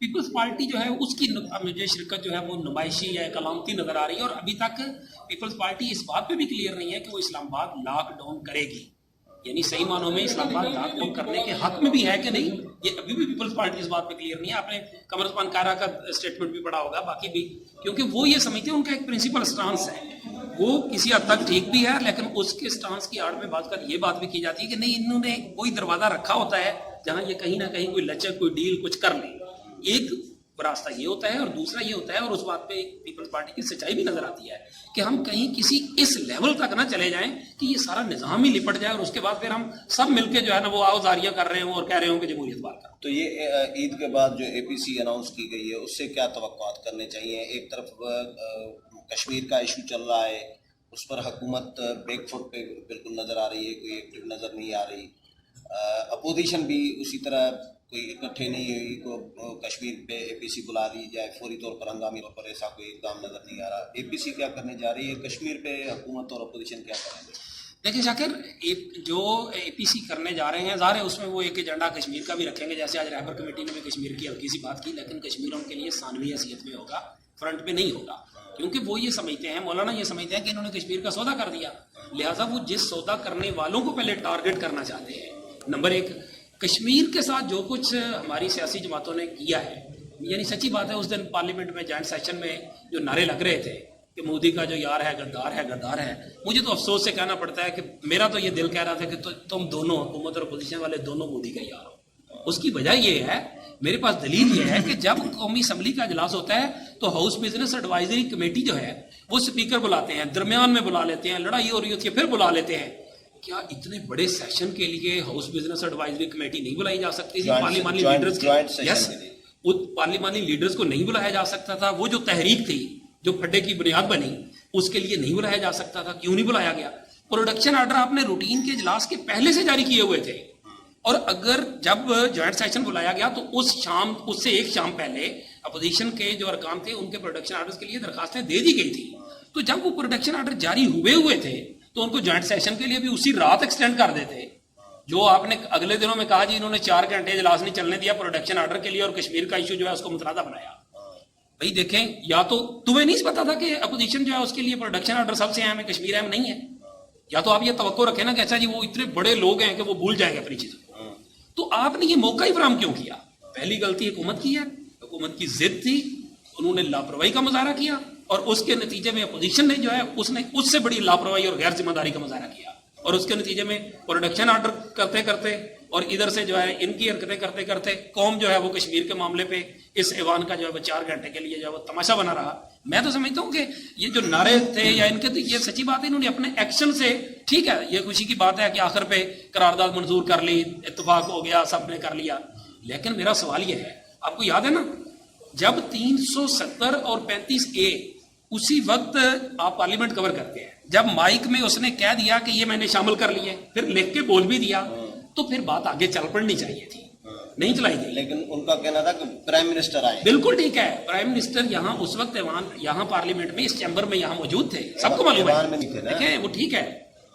Peoples party جو ہے اس کی مجھے شرکت جو ہے وہ نمائشی یا کلامتی نظر آ رہی ہے، اور ابھی تک پیپلز پارٹی اس بات پہ بھی کلیئر نہیں ہے کہ وہ اسلام آباد لاک ڈاؤن کرے گی، یعنی صحیح معنوں میں اسلام آباد لاک ڈاؤن کرنے کے حق میں بھی ہے کہ نہیں، یہ ابھی بھی پیپلز پارٹی اس بات پہ کلیئر نہیں ہے. آپ نے قمر عثمان کائرہ کا اسٹیٹمنٹ بھی پڑھا ہوگا، باقی بھی، کیونکہ وہ یہ سمجھتے ہیں ان کا ایک پرنسپل سٹانس ہے، وہ کسی حد تک ٹھیک بھی ہے، لیکن اس کے سٹانس کی آڑ میں بات کر یہ بات بھی کی جاتی ہے کہ نہیں، انہوں نے کوئی دروازہ رکھا ہوتا ہے جہاں یہ کہیں نہ کہیں کوئی لچک، کوئی ڈیل کچھ کر لیں. ایک راستہ یہ ہوتا ہے اور دوسرا یہ ہوتا ہے، اور اس بات پہ پیپلز پارٹی کی سچائی بھی نظر آتی ہے کہ ہم کہیں کسی اس لیول تک نہ چلے جائیں کہ یہ سارا نظام ہی لپٹ جائے اور اس کے بعد پھر ہم سب مل کے جو ہے نا وہ آوازاریاں کر رہے ہوں اور کہہ رہے ہوں کہ جمہوریت بار کرو. تو یہ عید کے بعد جو اے پی سی اناؤنس کی گئی ہے اس سے کیا توقعات کرنے چاہیے؟ ایک طرف کشمیر کا ایشو چل رہا ہے، اس پر حکومت بیک فٹ پہ بالکل نظر آ رہی ہے، کوئی ایکٹیو نظر نہیں آ رہی، اپوزیشن بھی اسی طرح کوئی اکٹھے نہیں ہوئی، کو کشمیر پہ اے پی سی بلا دی جائے فوری طور پر، ہنگامی طور پر ایسا کوئی اقدام نظر نہیں آ رہا. اے پی سی کیا کرنے جا رہی ہے کشمیر پہ، حکومت اور اپوزیشن کیا کریں گے؟ دیکھیں شاکر، جو اے پی سی کرنے جا رہے ہیں ظاہر ہے اس میں وہ ایک ایجنڈا کشمیر کا بھی رکھیں گے، جیسے آج رہبر کمیٹی نے بھی کشمیر کی ہلکی سی بات کی، لیکن کشمیر ان کے لیے ثانوی حیثیت میں ہوگا، فرنٹ پہ نہیں ہوگا، کیونکہ وہ یہ سمجھتے ہیں، مولانا یہ سمجھتے ہیں کہ انہوں نے کشمیر کا سودا کر دیا، لہٰذا وہ جس سودا کرنے والوں کو پہلے ٹارگٹ کرنا چاہتے ہیں. نمبر ایک، کشمیر کے ساتھ جو کچھ ہماری سیاسی جماعتوں نے کیا ہے، یعنی سچی بات ہے، اس دن پارلیمنٹ میں جوائنٹ سیشن میں جو نعرے لگ رہے تھے کہ مودی کا جو یار ہے گدار ہے گدار ہے، مجھے تو افسوس سے کہنا پڑتا ہے کہ میرا تو یہ دل کہہ رہا تھا کہ تم دونوں حکومت اور اپوزیشن والے دونوں مودی کا یار ہو. اس کی وجہ یہ ہے، میرے پاس دلیل یہ ہے کہ جب قومی اسمبلی کا اجلاس ہوتا ہے تو ہاؤس بزنس ایڈوائزری کمیٹی جو ہے وہ اسپیکر بلاتے ہیں، درمیان میں بلا لیتے ہیں، لڑائی ہو رہی ہوتی ہے پھر بلا لیتے ہیں. کیا اتنے بڑے سیشن کے لیے ہاؤس بزنس ایڈوائزری کمیٹی نہیں بلائی جا سکتی تھی؟ پارلیمانی لیڈرز کی، یس، پارلیمانی لیڈرز کو نہیں بلایا جا سکتا تھا؟ وہ جو تحریک تھی جو پھڈے کی بنیاد بنی اس کے لیے نہیں بلایا جا سکتا تھا؟ کیوں نہیں بلایا گیا؟ پروڈکشن آرڈر آپ نے روٹین کے اجلاس کے پہلے سے جاری کیے ہوئے تھے، اور اگر جب جوائنٹ سیشن بلایا گیا تو اس سے ایک شام پہلے اپوزیشن کے جو ارکان تھے ان کے پروڈکشن آرڈرز کے لیے درخواستیں دے دی گئی تھی. تو جب وہ پروڈکشن آرڈر جاری ہوئے تھے تو ان کو جوائنٹ سیشن کے لیے بھی اسی رات ایکسٹینڈ کر دیتے. جو آپ نے اگلے دنوں میں کہا جی انہوں نے 4 گھنٹے اجلاس نہیں چلنے دیا پروڈکشن آرڈر کے لیے اور کشمیر کا ایشو جو ہے اس کو متنازع بنایا. بھائی دیکھیں، یا تو تمہیں نہیں پتا تھا کہ اپوزیشن جو ہے اس کے لیے پروڈکشن آرڈر سب سے اہم ہے، کشمیر اہم نہیں ہے، یا تو آپ یہ توقع رکھیں نا کہ اچھا جی وہ اتنے بڑے لوگ ہیں کہ وہ بھول جائیں گے اپنی چیزوں. تو آپ نے یہ موقع ہی فراہم کیوں کیا؟ پہلی غلطی حکومت کی ہے، حکومت کی ضد تھی، انہوں نے لاپرواہی کا مظاہرہ کیا، اور اس کے نتیجے میں اپوزیشن نے جو ہے اس سے بڑی لاپرواہی اور غیر ذمہ داری کا مظاہرہ کیا، اور اس کے نتیجے میں پروڈکشن آرڈر کرتے کرتے اور ادھر سے جو ہے ان کی حرکتیں کرتے کرتے قوم جو ہے وہ کشمیر کے معاملے پہ اس ایوان کا جو ہے وہ 4 گھنٹے کے لیے جو ہے وہ تماشا بنا رہا. میں تو سمجھتا ہوں کہ یہ جو نعرے تھے یا ان کے، تو یہ سچی بات ہے انہوں نے اپنے ایکشن سے، ٹھیک ہے یہ خوشی کی بات ہے کہ آخر پہ قرارداد منظور کر لی، اتفاق ہو گیا، سب نے کر لیا، لیکن میرا سوال یہ ہے، آپ کو یاد ہے نا جب 370 اور 35A اسی وقت آپ پارلیمنٹ کور کرتے ہیں، جب مائک میں اس نے کہہ دیا کہ یہ میں نے شامل کر لیے، پھر لکھ کے بول بھی دیا، تو پھر بات آگے چل پڑنی چاہیے تھی، نہیں چلائی گئی. لیکن ان کا کہنا تھا کہ پرائم منسٹر آئے. بالکل ٹھیک ہے، پرائم منسٹر یہاں اس وقت یہاں پارلیمنٹ میں اس چیمبر میں یہاں موجود تھے، سب کو معلوم ہے. دیکھیں وہ ٹھیک ہے،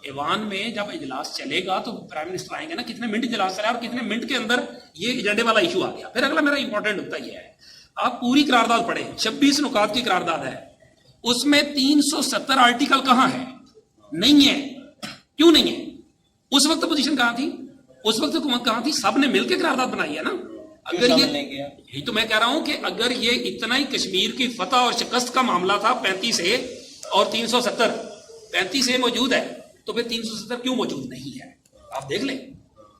ایوان میں جب اجلاس چلے گا تو پرائم منسٹر آئیں گے نا، کتنے منٹ اجلاس چلا اور کتنے منٹ کے اندر یہ ایجنڈے والا ایشو آ گیا. پھر اگلا میرا امپورٹنٹ نکتہ یہ ہے، آپ پوری قرارداد پڑھیں، 26 نکات کی قرارداد ہے، اس میں 370 آرٹیکل کہاں ہے؟ نہیں ہے. کیوں نہیں ہے؟ اس وقت اپوزیشن کہاں تھی؟ اس وقت حکومت کہاں تھی؟ سب نے مل کے قرارداد بنائی ہے نا. اگر یہی تو میں کہہ رہا ہوں کہ اگر یہ اتنا ہی کشمیر کی فتح اور شکست کا معاملہ تھا 35A اور 370، 35A موجود ہے تو پھر 370 کیوں موجود نہیں ہے؟ آپ دیکھ لیں.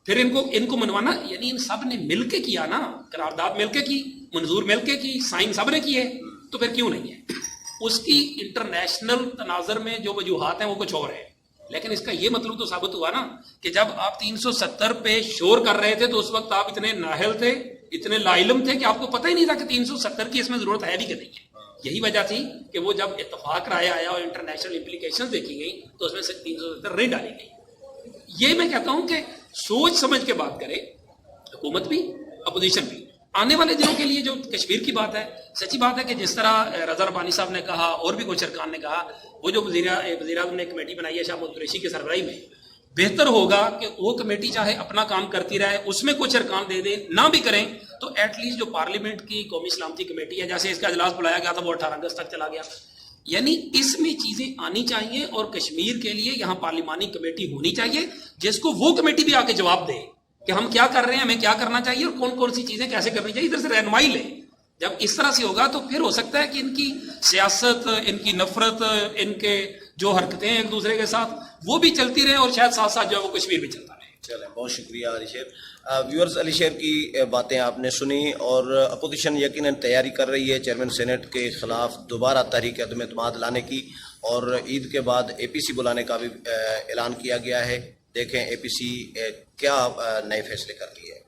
پھر ان کو منوانا، یعنی ان سب نے مل کے کیا نا، قرارداد مل کے کی، منظور مل کے کی، سائن سب نے کیے، تو پھر کیوں نہیں ہے؟ اس کی انٹرنیشنل تناظر میں جو وجوہات ہیں وہ کچھ اور ہیں، لیکن اس کا یہ مطلب تو ثابت ہوا نا کہ جب آپ 370 پہ شور کر رہے تھے تو اس وقت آپ اتنے نااہل تھے، اتنے لا علم تھے کہ آپ کو پتہ ہی نہیں تھا کہ 370 کی اس میں ضرورت ہے بھی کہ نہیں ہے. یہی وجہ تھی کہ وہ جب اتفاق رائے آیا اور انٹرنیشنل امپلیکیشن دیکھی گئی تو اس میں سے 370 نہیں ڈالی گئی. یہ میں کہتا ہوں کہ سوچ سمجھ کے بات کرے حکومت بھی، اپوزیشن بھی. آنے والے دنوں کے لیے جو کشمیر کی بات ہے، سچی بات ہے کہ جس طرح رضا ربانی صاحب نے کہا اور بھی کچھ ارکان نے کہا، وہ جو وزیر اعظم نے کمیٹی بنائی ہے شاہ محمود قریشی کی سربراہی میں، بہتر ہوگا کہ وہ کمیٹی چاہے اپنا کام کرتی رہے, اس میں کچھ ارکان دے دیں, نہ بھی کریں تو ایٹ لیسٹ جو پارلیمنٹ کی قومی سلامتی کمیٹی ہے, جیسے اس کا اجلاس بلایا گیا تھا وہ 18 اگست تک چلا گیا, یعنی اس میں چیزیں آنی چاہیے اور کشمیر کے لیے یہاں پارلیمانی کمیٹی ہونی چاہیے جس کو وہ کمیٹی بھی آ کے جواب دے کہ ہم کیا کر رہے ہیں, ہمیں کیا کرنا چاہیے اور کون کون سی چیزیں کیسے کرنی چاہیے, ادھر سے رہنمائی لیں. جب اس طرح سے ہوگا تو پھر ہو سکتا ہے کہ ان کی سیاست, ان کی نفرت, ان کے جو حرکتیں ہیں ایک دوسرے کے ساتھ وہ بھی چلتی رہیں اور شاید ساتھ ساتھ جو ہے وہ کشمیر بھی چلتا رہے. چلیں, بہت شکریہ علی شیر. ویورز, علی شیر کی باتیں آپ نے سنی اور اپوزیشن یقیناً تیاری کر رہی ہے چیئرمین سینٹ کے خلاف دوبارہ تحریک عدم اعتماد لانے کی, اور عید کے بعد اے پی سی بلانے کا بھی اعلان کیا گیا ہے. دیکھیں اے پی سی کیا نئے فیصلے کرتی ہے.